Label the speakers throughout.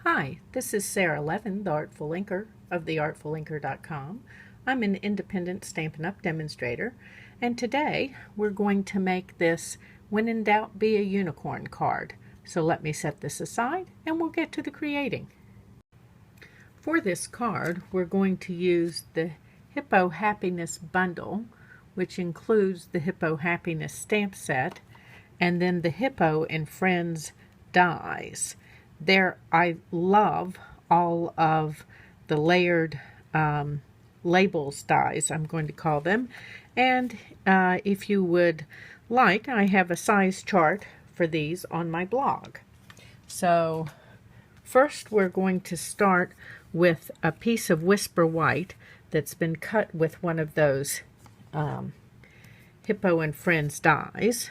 Speaker 1: Hi, this is Sara Levin, the Artful Inker of theartfulinker.com. I'm an independent Stampin' Up! Demonstrator, and today we're going to make this When in Doubt Be a Unicorn card. So let me set this aside and we'll get to the creating. For this card, we're going to use the Hippo Happiness bundle, which includes the Hippo Happiness stamp set and then the Hippo and Friends dies. I love all of the layered labels dies, I'm going to call them. And if you would like, I have a size chart for these on my blog. So first we're going to start with a piece of Whisper White that's been cut with one of those Hippo and Friends dies.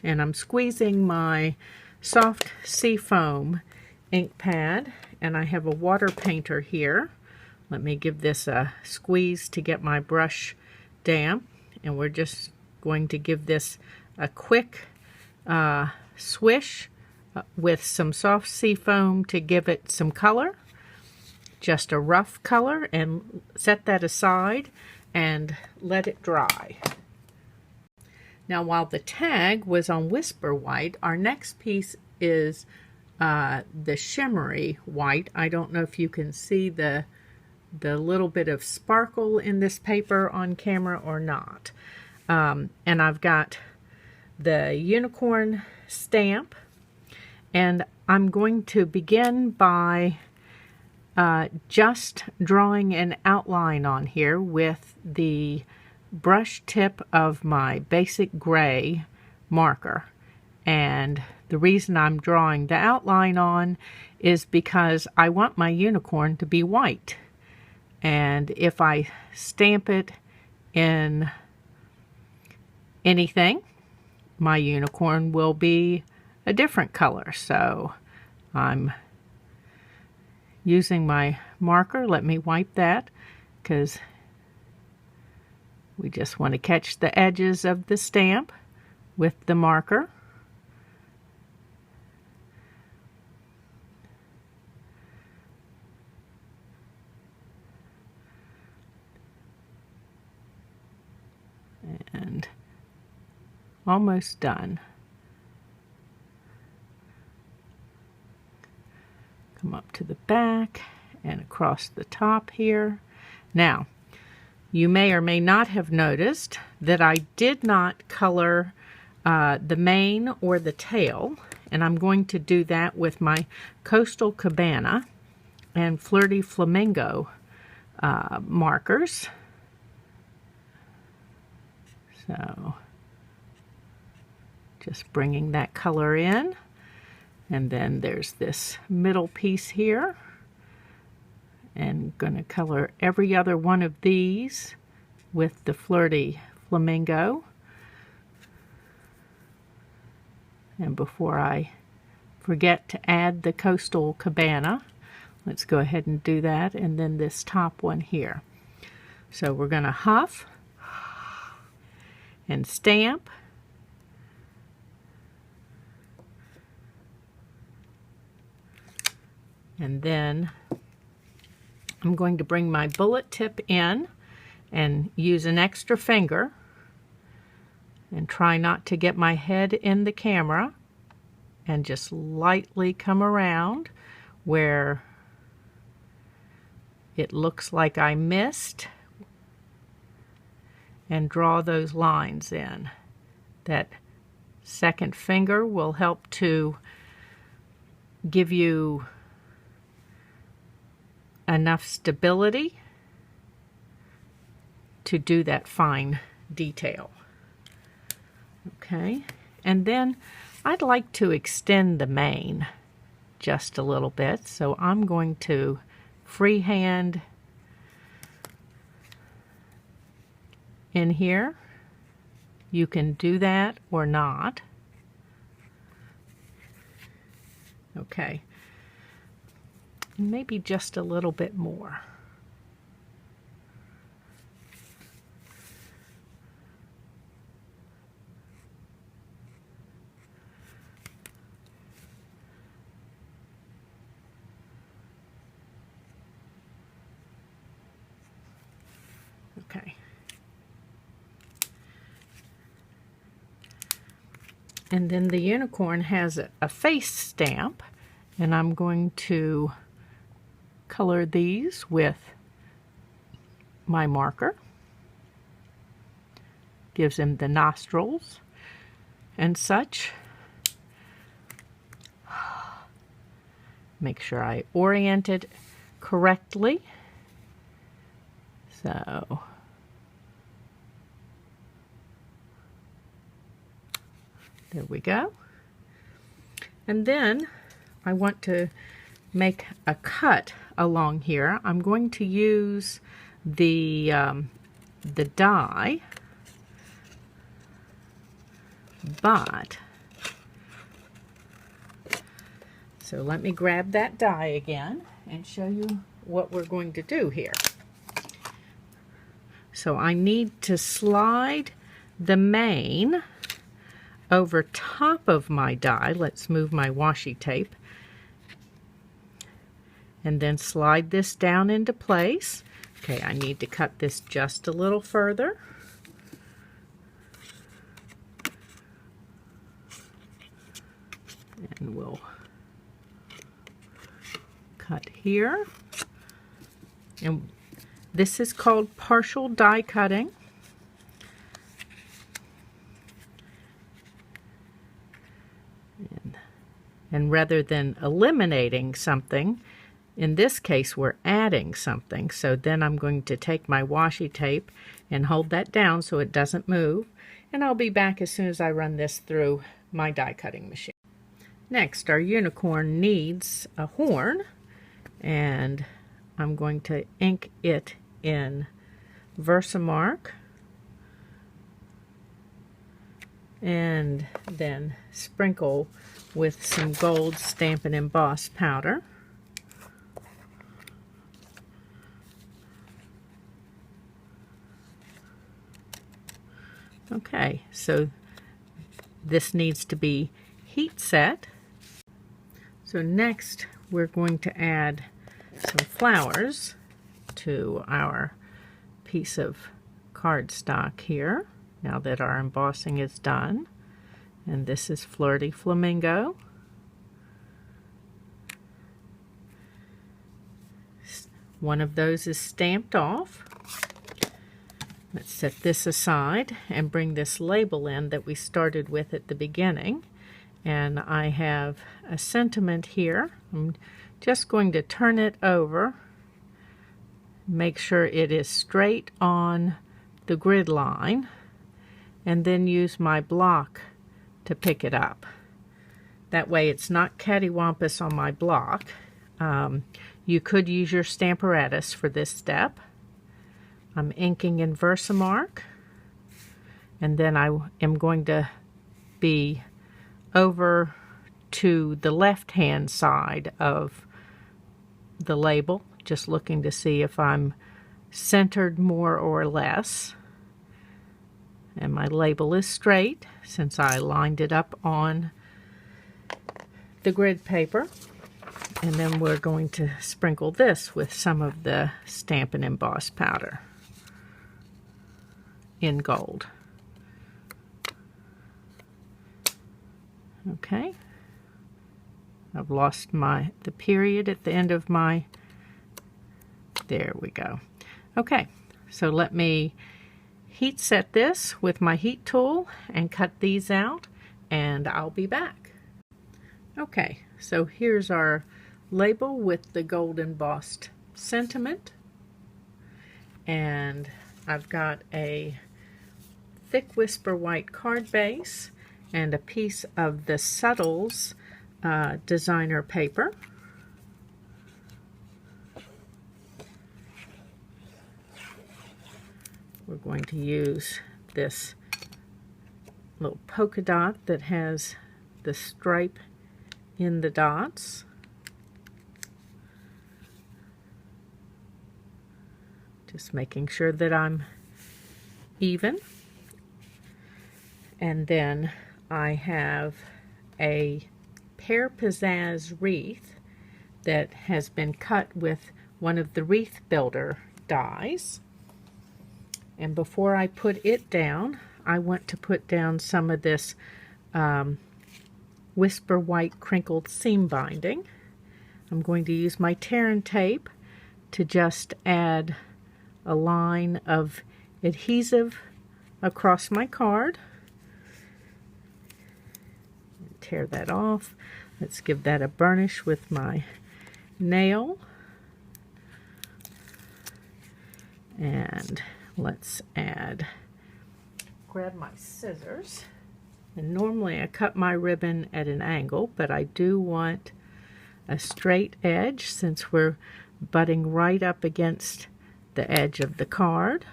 Speaker 1: And I'm squeezing my soft seafoam ink pad, and I have a water painter here. Let me give this a squeeze to get my brush damp, and we're just going to give this a quick swish with some soft seafoam to give it some color, just a rough color, and set that aside and let it dry. Now, while the tag was on Whisper White, our next piece is the shimmery white. I don't know if you can see the little bit of sparkle in this paper on camera or not. And I've got the unicorn stamp, and I'm going to begin by just drawing an outline on here with the brush tip of my basic gray marker. And the reason I'm drawing the outline on is because I want my unicorn to be white. And if I stamp it in anything, my unicorn will be a different color. So I'm using my marker. Let me wipe that because we just want to catch the edges of the stamp with the marker. And almost done. Come up to the back and across the top here. Now, you may or may not have noticed that I did not color the mane or the tail, and I'm going to do that with my Coastal Cabana and Flirty Flamingo markers. So just bringing that color in, and then there's this middle piece here, and going to color every other one of these with the Flirty Flamingo. And before I forget to add the Coastal Cabana, let's go ahead and do that, and then this top one here. So we're going to huff and stamp, and then I'm going to bring my bullet tip in and use an extra finger and try not to get my head in the camera, and just lightly come around where it looks like I missed, and draw those lines in. That second finger will help to give you enough stability to do that fine detail. Okay, and then I'd like to extend the mane just a little bit, so I'm going to freehand in here. You can do that or not. Okay, and maybe just a little bit more. And then the unicorn has a face stamp, and I'm going to color these with my marker. Gives him the nostrils and such. Make sure I orient it correctly. So there we go. And then I want to make a cut along here. I'm going to use the die, but so let me grab that die again and show you what we're going to do here. So I need to slide the mane over top of my die. Let's move my washi tape. And then slide this down into place. Okay, I need to cut this just a little further. And we'll cut here. And this is called partial die cutting. And rather than eliminating something, in this case we're adding something. So then I'm going to take my washi tape and hold that down so it doesn't move. And I'll be back as soon as I run this through my die cutting machine. Next, our unicorn needs a horn, and I'm going to ink it in Versamark and then sprinkle with some gold Stampin' Emboss powder. Okay, so this needs to be heat set. So next we're going to add some flowers to our piece of cardstock here, now that our embossing is done. And this is Flirty Flamingo. One of those is stamped off. Let's set this aside and bring this label in that we started with at the beginning. And I have a sentiment here. I'm just going to turn it over, make sure it is straight on the grid line, and then use my block to pick it up. That way it's not cattywampus on my block. You could use your Stamparatus for this step. I'm inking in Versamark, and then I am going to be over to the left hand side of the label, just looking to see if I'm centered more or less. And my label is straight since I lined it up on the grid paper. And then we're going to sprinkle this with some of the Stampin' Emboss powder in gold. Okay, I've lost the period at the end of my, there we go. Okay, so let me heat set this with my heat tool and cut these out, and I'll be back. Okay, so here's our label with the gold embossed sentiment, and I've got a thick whisper white card base and a piece of the Subtles designer paper. We're going to use this little polka dot that has the stripe in the dots. Just making sure that I'm even. And then I have a pear pizzazz wreath that has been cut with one of the wreath builder dies. And before I put it down, I want to put down some of this Whisper White Crinkled Seam Binding. I'm going to use my tear and tape to just add a line of adhesive across my card. Tear that off. Let's give that a burnish with my nail. And let's grab my scissors. And normally I cut my ribbon at an angle, but I do want a straight edge since we're butting right up against the edge of the card.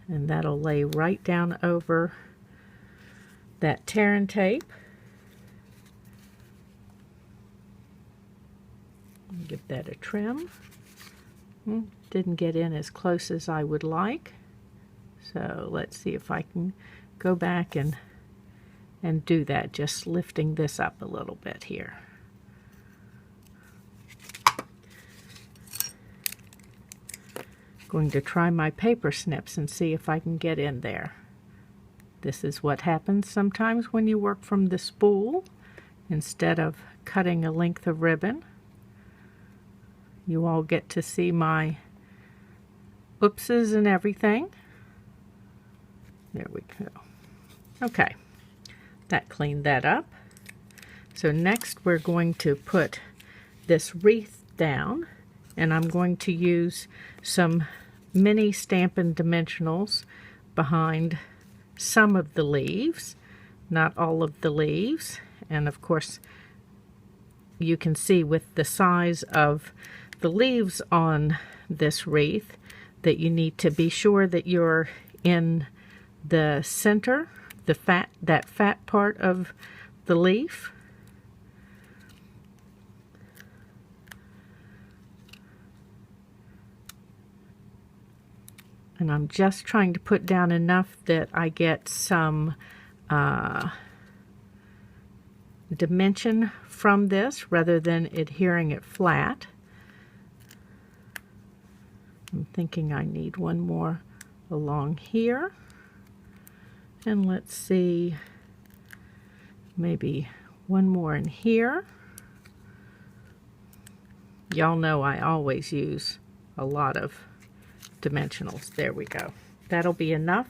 Speaker 1: And that'll lay right down over that tear and tape. Give that a trim. Didn't get in as close as I would like. So let's see if I can go back and do that, just lifting this up a little bit here. Going to try my paper snips and see if I can get in there. This is what happens sometimes when you work from the spool instead of cutting a length of ribbon. You all get to see my oopses and everything. There we go. Okay, that cleaned that up. So next we're going to put this wreath down, and I'm going to use some mini Stampin' Dimensionals behind some of the leaves, not all of the leaves. And of course you can see with the size of the leaves on this wreath that you need to be sure that you're in the center, that fat part of the leaf. And I'm just trying to put down enough that I get some dimension from this rather than adhering it flat. I'm thinking I need one more along here. And let's see, maybe one more in here. Y'all know I always use a lot of dimensionals. There we go. That'll be enough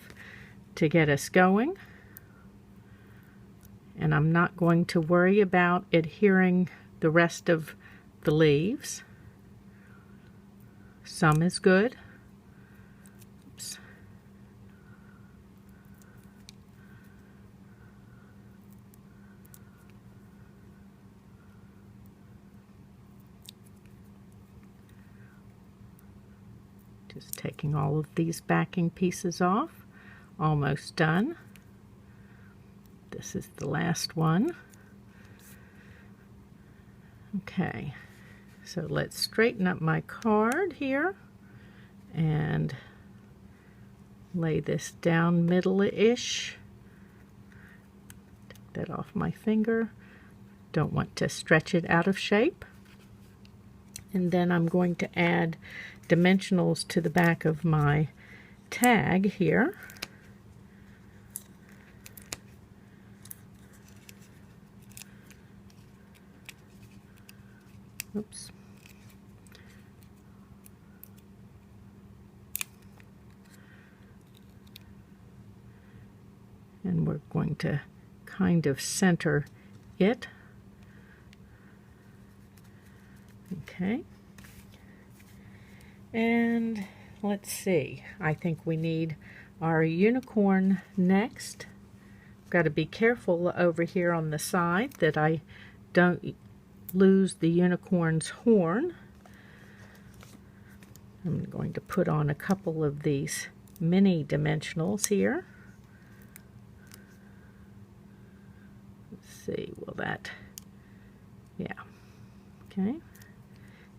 Speaker 1: to get us going. And I'm not going to worry about adhering the rest of the leaves. Some is good. Oops. Just taking all of these backing pieces off. Almost done. This is the last one. Okay, so let's straighten up my card here and lay this down middle-ish. Take that off my finger. Don't want to stretch it out of shape. And then I'm going to add dimensionals to the back of my tag here. Oops. And we're going to kind of center it. Okay. And let's see. I think we need our unicorn next. Got to be careful over here on the side that I don't lose the unicorn's horn. I'm going to put on a couple of these mini dimensionals here. Let's see, will that, yeah, okay.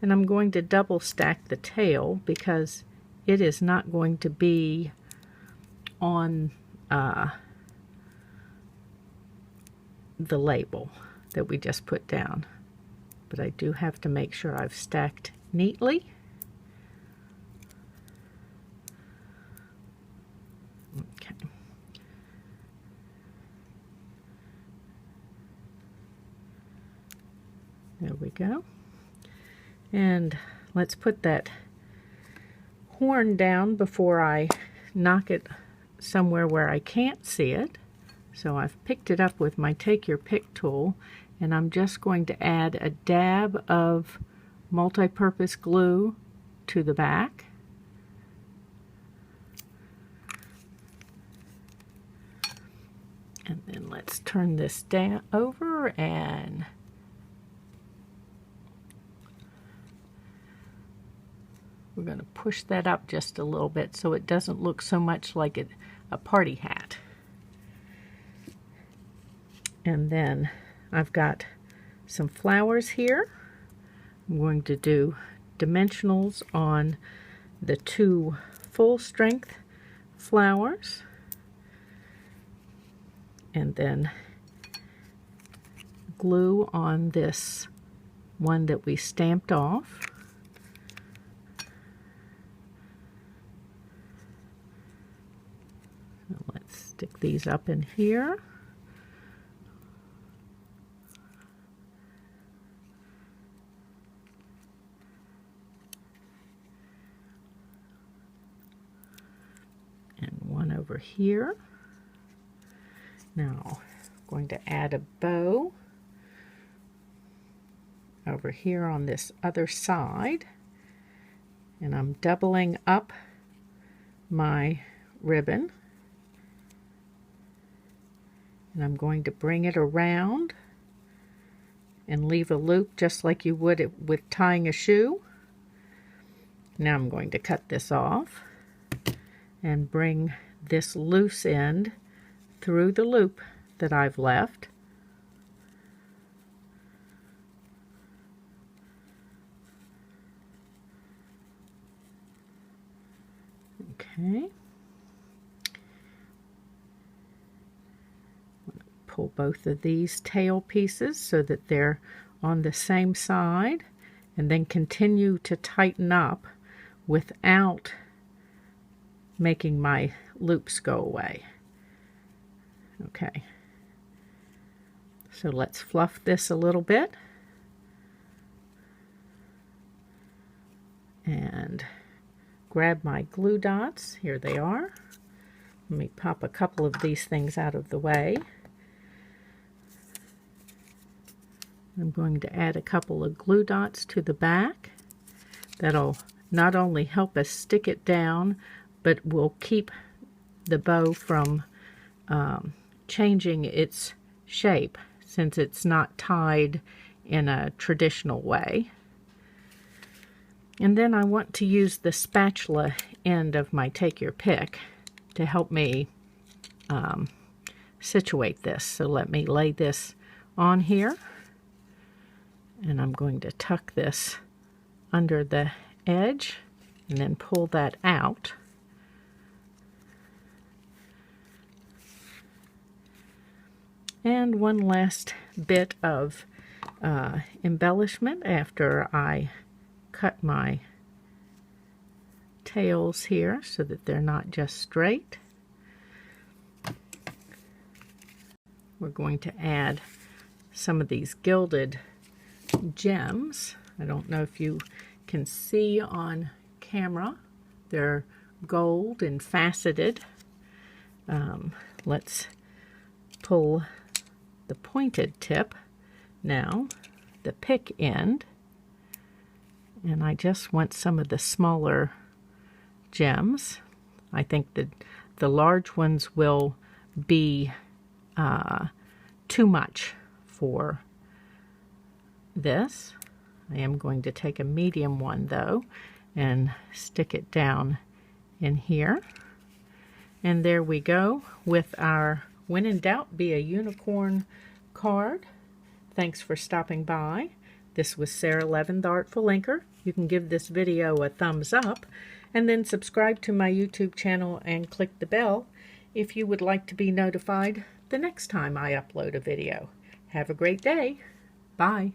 Speaker 1: And I'm going to double stack the tail because it is not going to be on the label that we just put down. But I do have to make sure I've stacked neatly. Okay. There we go. And let's put that horn down before I knock it somewhere where I can't see it. So I've picked it up with my Take Your Pick tool, and I'm just going to add a dab of multi-purpose glue to the back. And then let's turn this down over, and we're going to push that up just a little bit so it doesn't look so much like a party hat. And then I've got some flowers here. I'm going to do dimensionals on the 2 full-strength flowers, and then glue on this one that we stamped off. So let's stick these up in here. And one over here. Now, I'm going to add a bow over here on this other side, and I'm doubling up my ribbon, and I'm going to bring it around and leave a loop just like you would with tying a shoe. Now I'm going to cut this off and bring this loose end through the loop that I've left. Okay. Pull both of these tail pieces so that they're on the same side, and then continue to tighten up without making my loops go away. Okay, so let's fluff this a little bit and grab my glue dots. Here they are. Let me pop a couple of these things out of the way. I'm going to add a couple of glue dots to the back. That'll not only help us stick it down, but will keep the bow from changing its shape, since it's not tied in a traditional way. And then I want to use the spatula end of my Take Your Pick to help me situate this. So let me lay this on here, and I'm going to tuck this under the edge and then pull that out. And one last bit of embellishment after I cut my tails here so that they're not just straight. We're going to add some of these gilded gems. I don't know if you can see on camera. They're gold and faceted. Let's pull the pointed tip now, the pick end, and I just want some of the smaller gems. I think that the large ones will be too much for this. I am going to take a medium one though and stick it down in here. And there we go with our When in Doubt, Be a Unicorn card. Thanks for stopping by. This was Sara Levin, the Artful Inker. You can give this video a thumbs up and then subscribe to my YouTube channel and click the bell if you would like to be notified the next time I upload a video. Have a great day. Bye.